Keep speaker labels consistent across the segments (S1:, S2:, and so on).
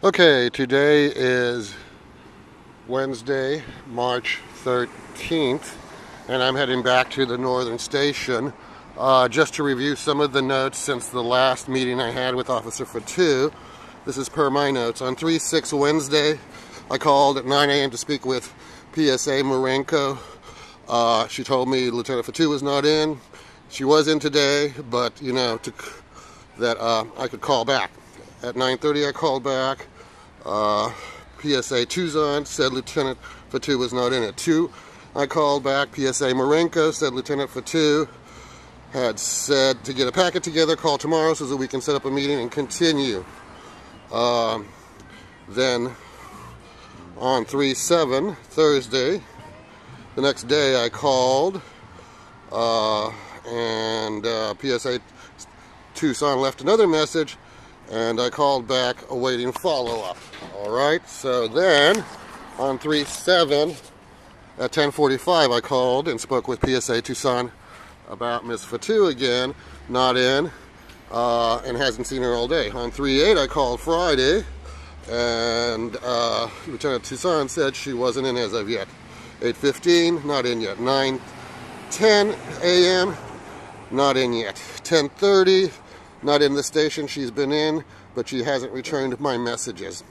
S1: Okay, today is Wednesday, March 13th, and I'm heading back to the Northern Station just to review some of the notes since the last meeting I had with Officer Fatu. This is per my notes. On 3/6 Wednesday, I called at 9 a.m. to speak with PSA Marenko. She told me Lieutenant Fatu was not in. She was in today, but, you know, that I could call back. At 9:30 I called back. PSA Tuzon said Lieutenant Fatu was not in. At 2 I called back. PSA Marenko said Lieutenant Fatu had said to get a packet together, call tomorrow so that we can set up a meeting and continue. Then on 3/7 Thursday, the next day I called and PSA Tucson left another message, and I called back awaiting follow-up. Alright, so then on 3/7 at 10:45 I called and spoke with PSA Tucson about Miss Fatu again, not in, and hasn't seen her all day. On 3/8 I called Friday, and Lieutenant Tucson said she wasn't in as of yet. 8:15, not in yet. 9:10 a.m., not in yet. 10:30, not in the station. She's been in, but she hasn't returned my messages.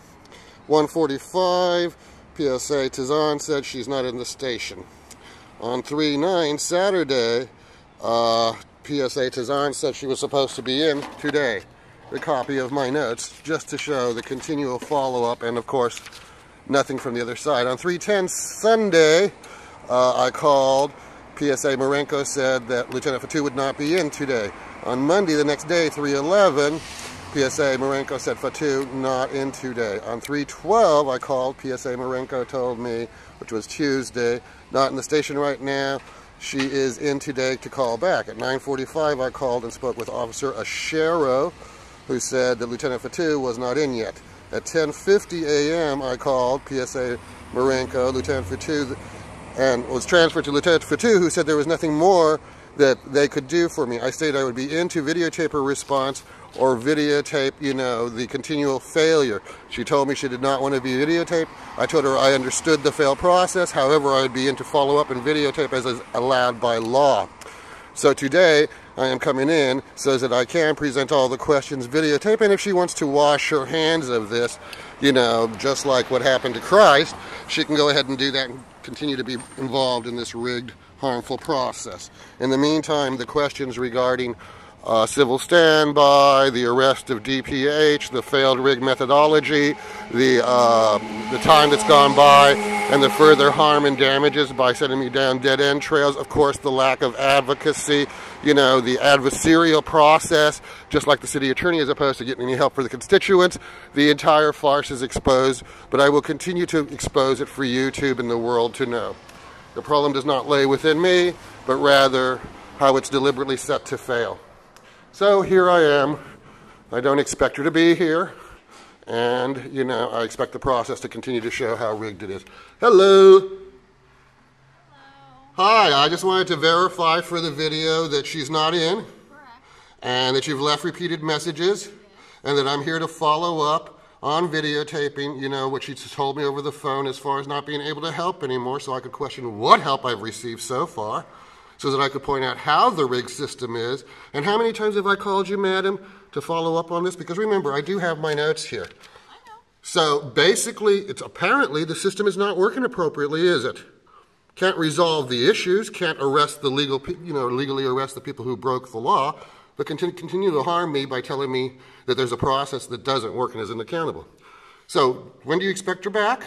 S1: 1:45, PSA Tizan said she's not in the station. On 3/9 Saturday, PSA Tizan said she was supposed to be in today. A copy of my notes, just to show the continual follow-up, and of course, nothing from the other side. On 3/10 Sunday, I called. PSA Marenko said that Lieutenant Fatu would not be in today. On Monday, the next day, 3/11, PSA Marenko said Fatu not in today. On 3/12, I called. PSA Marenko told me, which was Tuesday, not in the station right now. She is in today to call back. At 9:45, I called and spoke with Officer Ashero, who said that Lieutenant Fatu was not in yet. At 10:50 a.m., I called PSA Marenko, Lieutenant Fatu, and was transferred to Lieutenant Fatu, who said there was nothing more that they could do for me. I stated I would be in to videotape her response or videotape, you know, the continual failure. She told me she did not want to be videotaped. I told her I understood the fail process. However, I would be in to follow up and videotape as is allowed by law. So today, I am coming in so that I can present all the questions videotape, and if she wants to wash her hands of this, you know, just like what happened to Christ, she can go ahead and do that and continue to be involved in this rigged, harmful process. In the meantime, the questions regarding civil standby, the arrest of DPH, the failed rig methodology, the time that's gone by, and the further harm and damages by sending me down dead-end trails. Of course, the lack of advocacy, you know, the adversarial process, just like the city attorney, as opposed to getting any help for the constituents. The entire farce is exposed, but I will continue to expose it for YouTube and the world to know. The problem does not lay within me, but rather how it's deliberately set to fail. So here I am. I don't expect her to be here. And, you know, I expect the process to continue to show how rigged it is. Hello.
S2: Hello.
S1: Hi, I just wanted to verify for the video that she's not in.
S2: Correct.
S1: And that you've left repeated messages.
S2: Yes.
S1: And that I'm here to follow up on videotaping, you know, what she told me over the phone as far as not being able to help anymore, so I could question what help I've received so far, so that I could point out how the rig system is. And how many times have I called you, madam, to follow up on this? Because remember, I do have my notes here.
S2: I know.
S1: So basically, it's apparently the system is not working appropriately, is it? Can't resolve the issues, can't arrest the legally arrest the people who broke the law, but continue to harm me by telling me that there's a process that doesn't work and isn't accountable. So when do you expect her back?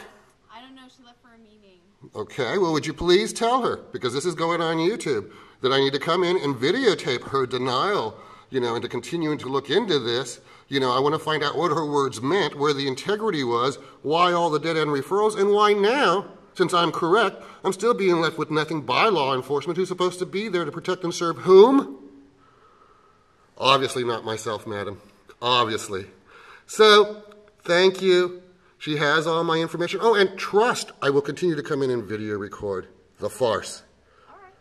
S2: I don't know. She left for a meeting.
S1: Okay, well, would you please tell her, because this is going on YouTube, that I need to come in and videotape her denial, you know, and to continue to look into this. You know, I want to find out what her words meant, where the integrity was, why all the dead-end referrals, and why now, since I'm correct, I'm still being left with nothing by law enforcement who's supposed to be there to protect and serve whom? Obviously not myself, madam. Obviously. So, thank you. She has all my information. Oh, and trust, I will continue to come in and video record the farce.
S2: All right.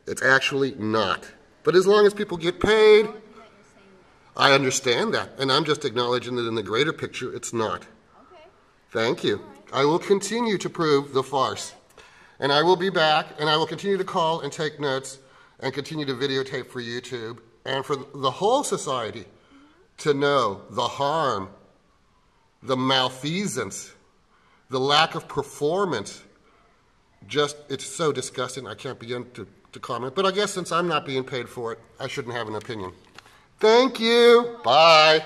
S1: It's actually not. But as long as people get paid, I understand that. And I'm just acknowledging that in the greater picture, it's not.
S2: Okay.
S1: Thank you. I will continue to prove the farce. And I will be back, and I will continue to call and take notes and continue to videotape for YouTube and for the whole society to know the harm, the malfeasance, the lack of performance. Just, it's so disgusting, I can't begin to comment. But I guess since I'm not being paid for it, I shouldn't have an opinion. Thank you. Bye.